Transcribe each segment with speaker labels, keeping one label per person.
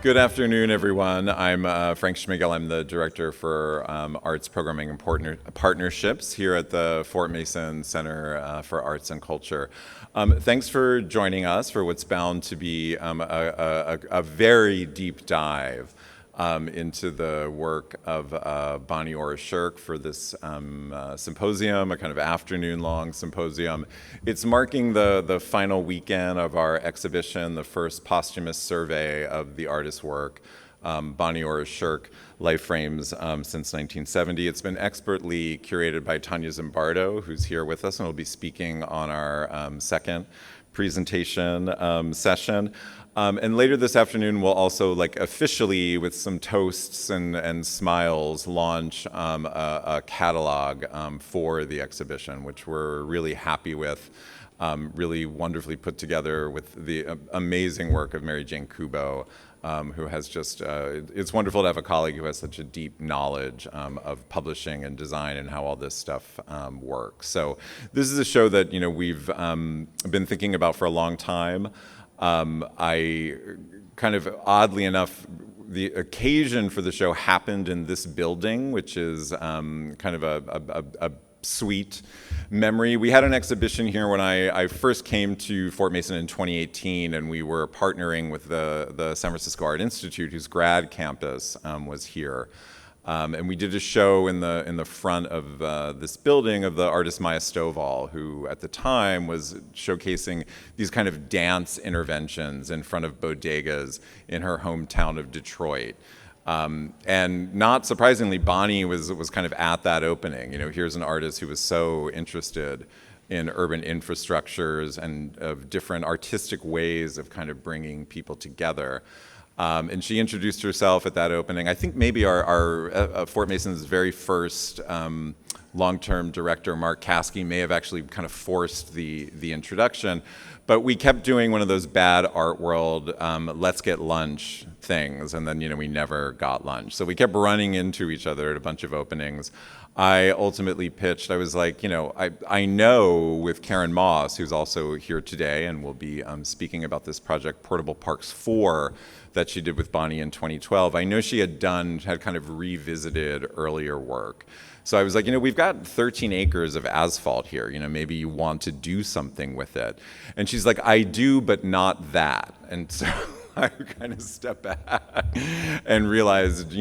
Speaker 1: Good afternoon, everyone. I'm Frank Smigiel. I'm the Director for Arts Programming and Partnerships here at the Fort Mason Center for Arts and Culture. Thanks for joining us for what's bound to be a very deep dive into the work of Bonnie Ora Sherk for this symposium, a kind of afternoon-long symposium. It's marking the final weekend of our exhibition, the first posthumous survey of the artist's work, Bonnie Ora Sherk, Life Frames since 1970. It's been expertly curated by Tanya Zimbardo, who's here with us and will be speaking on our second presentation session. And later this afternoon, we'll also officially, with some toasts and smiles, launch a catalog for the exhibition, which we're really happy with, really wonderfully put together with the amazing work of Mary Jane Kubo, who has just, it's wonderful to have a colleague who has such a deep knowledge of publishing and design and how all this stuff works. So this is a show that, we've been thinking about for a long time. I kind of, oddly enough, the occasion for the show happened in this building, which is kind of a sweet memory. We had an exhibition here when I first came to Fort Mason in 2018, and we were partnering with the San Francisco Art Institute, whose grad campus was here. And we did a show in the front of this building of the artist Maya Stovall, who at the time was showcasing these kind of dance interventions in front of bodegas in her hometown of Detroit. And not surprisingly, Bonnie was kind of at that opening. Here's an artist who was so interested in urban infrastructures and of different artistic ways of kind of bringing people together. And she introduced herself at that opening. I think maybe our Fort Mason's very first long-term director, Mark Caskey, may have actually kind of forced the introduction. But we kept doing one of those bad art world, let's get lunch things, and then we never got lunch. So we kept running into each other at a bunch of openings. I ultimately pitched, I was like, I know with Karen Moss, who's also here today and will be speaking about this project, Portable Parks 4, that she did with Bonnie in 2012. I know she had kind of revisited earlier work. So I was like, we've got 13 acres of asphalt here, maybe you want to do something with it. And she's like, I do, but not that. And so I kind of stepped back and realized,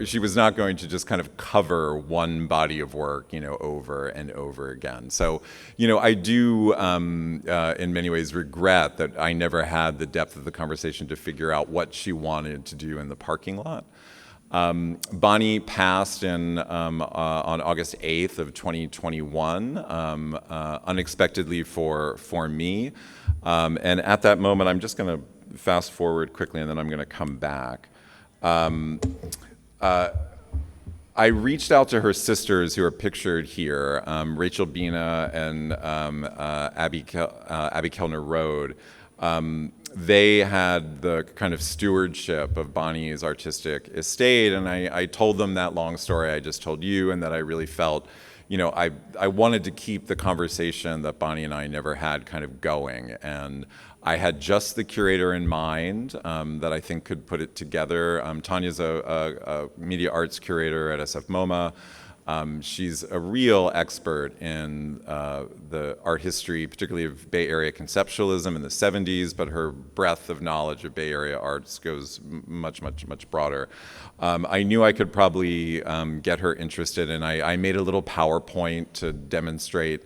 Speaker 1: she was not going to just kind of cover one body of work, over and over again. So, I do, in many ways, regret that I never had the depth of the conversation to figure out what she wanted to do in the parking lot. Bonnie passed on August 8th of 2021, unexpectedly for me. And at that moment, I'm just going to fast forward quickly, and then I'm going to come back. I reached out to her sisters, who are pictured here, Rachel Bina and Abby Kellner Rode. They had the kind of stewardship of Bonnie's artistic estate, and I told them that long story I just told you, and that I really felt, I wanted to keep the conversation that Bonnie and I never had kind of going, and I had just the curator in mind that I think could put it together. Tanya's a media arts curator at SF MoMA. She's a real expert in the art history, particularly of Bay Area conceptualism in the 70s, but her breadth of knowledge of Bay Area arts goes much, much, much broader. I knew I could probably get her interested, and I made a little PowerPoint to demonstrate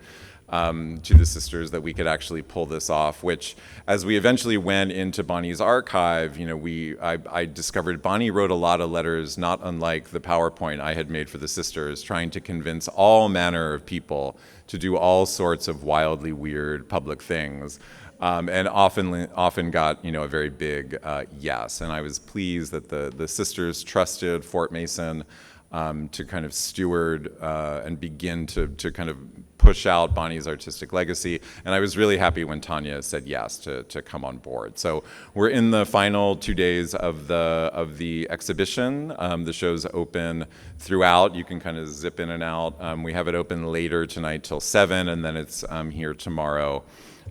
Speaker 1: to the sisters that we could actually pull this off, which, as we eventually went into Bonnie's archive, I discovered Bonnie wrote a lot of letters, not unlike the PowerPoint I had made for the sisters, trying to convince all manner of people to do all sorts of wildly weird public things, and often got a very big yes. And I was pleased that the sisters trusted Fort Mason to kind of steward and begin to kind of push out Bonnie's artistic legacy. And I was really happy when Tanya said yes to come on board. So we're in the final 2 days of the exhibition. The show's open throughout. You can kind of zip in and out. We have it open later tonight till 7, and then it's here tomorrow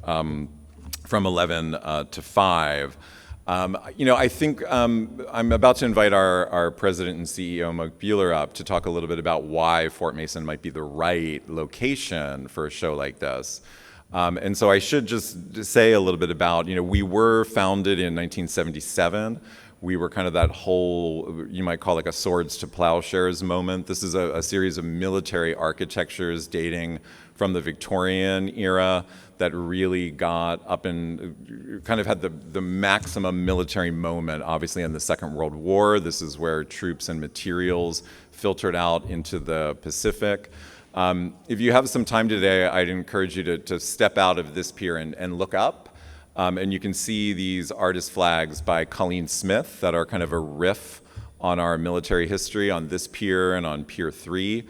Speaker 1: from 11 to 5. I think I'm about to invite our president and CEO, Mike Buehler, up to talk a little bit about why Fort Mason might be the right location for a show like this. And so I should just say a little bit about, we were founded in 1977. We were kind of that whole, you might call like a swords to plowshares moment. This is a series of military architectures dating from the Victorian era that really got up and kind of had the maximum military moment, obviously, in the Second World War. This is where troops and materials filtered out into the Pacific. If you have some time today, I'd encourage you to step out of this pier and look up. And you can see these artist flags by Colleen Smith that are kind of a riff on our military history on this pier and on Pier 3.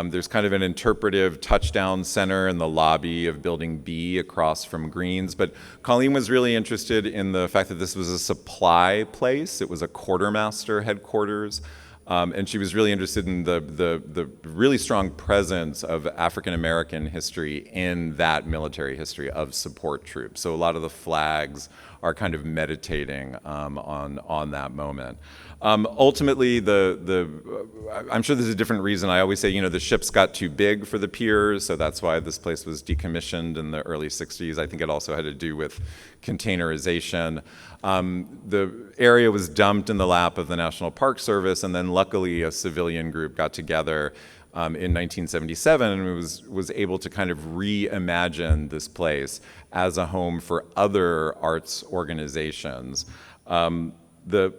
Speaker 1: There's kind of an interpretive touchdown center in the lobby of Building B across from Greens. But Colleen was really interested in the fact that this was a supply place. It was a quartermaster headquarters. And she was really interested in the really strong presence of African American history in that military history of support troops. So a lot of the flags are kind of meditating on that moment. Ultimately, I'm sure there's a different reason. I always say, the ships got too big for the piers, so that's why this place was decommissioned in the early 60s. I think it also had to do with containerization. The area was dumped in the lap of the National Park Service, and then luckily a civilian group got together in 1977 and was able to kind of reimagine this place as a home for other arts organizations. The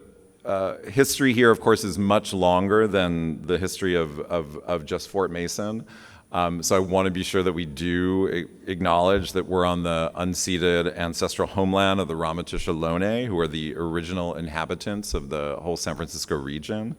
Speaker 1: history here, of course, is much longer than the history of just Fort Mason. So I want to be sure that we do acknowledge that we're on the unceded ancestral homeland of the Ramaytush Ohlone, who are the original inhabitants of the whole San Francisco region.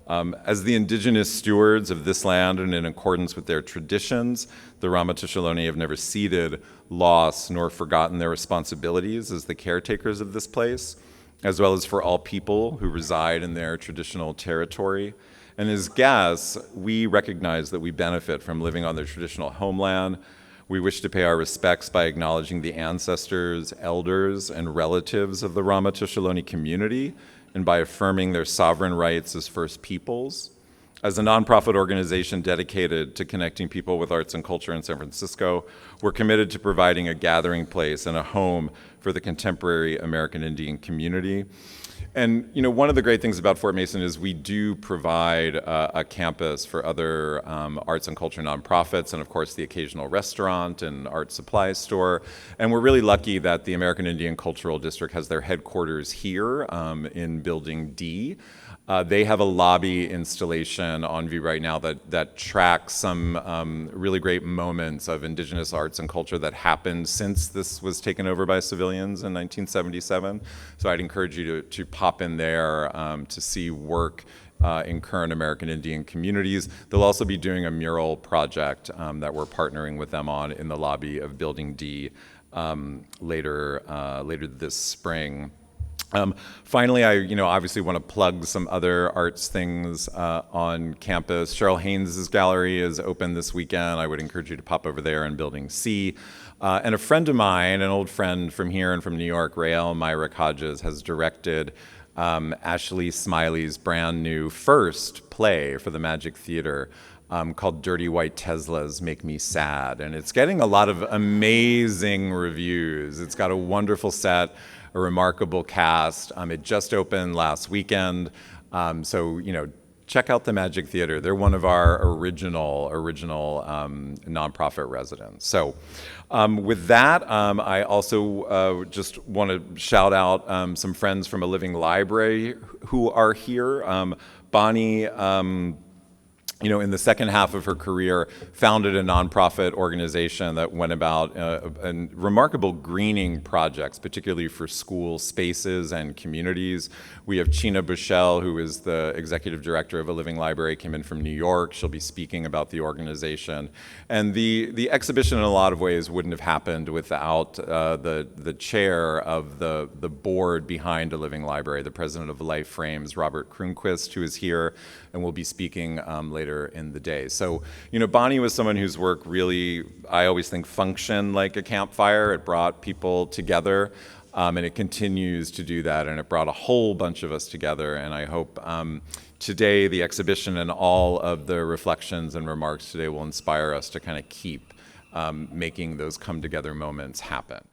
Speaker 1: As the indigenous stewards of this land and in accordance with their traditions, the Ramaytush Ohlone have never ceded, lost, nor forgotten their responsibilities as the caretakers of this place, as well as for all people who reside in their traditional territory. And as guests, we recognize that we benefit from living on their traditional homeland. We wish to pay our respects by acknowledging the ancestors, elders, and relatives of the Ramaytush Ohlone community, and by affirming their sovereign rights as First Peoples. As a nonprofit organization dedicated to connecting people with arts and culture in San Francisco, we're committed to providing a gathering place and a home for the contemporary American Indian community. And one of the great things about Fort Mason is we do provide a campus for other arts and culture nonprofits, and of course the occasional restaurant and art supply store. And we're really lucky that the American Indian Cultural District has their headquarters here in Building D. They have a lobby installation on view right now that tracks some really great moments of indigenous arts and culture that happened since this was taken over by civilians in 1977. So I'd encourage you to pop in there to see work in current American Indian communities. They'll also be doing a mural project that we're partnering with them on in the lobby of Building D later this spring. Finally, I obviously want to plug some other arts things on campus. Cheryl Haynes' gallery is open this weekend. I would encourage you to pop over there in Building C. And a friend of mine, an old friend from here and from New York, Rael Myrick Hodges, has directed Ashley Smiley's brand new first play for the Magic Theater called Dirty White Teslas Make Me Sad. And it's getting a lot of amazing reviews. It's got a wonderful set, a remarkable cast. It just opened last weekend. So, check out the Magic Theater. They're one of our original nonprofit residents. So with that, I also just want to shout out some friends from a living library who are here. Bonnie, in the second half of her career, founded a nonprofit organization that went about remarkable greening projects, particularly for school spaces and communities. We have China Bushell, who is the executive director of a living library, came in from New York. She'll be speaking about the organization. And the exhibition, in a lot of ways, wouldn't have happened without the chair of the board behind a living library, the president of Life Frames, Robert Kronquist, who is here and will be speaking later in the day. So, Bonnie was someone whose work really, I always think, functioned like a campfire. It brought people together. and it continues to do that, and it brought a whole bunch of us together, and I hope today the exhibition and all of the reflections and remarks today will inspire us to kind of keep making those come together moments happen.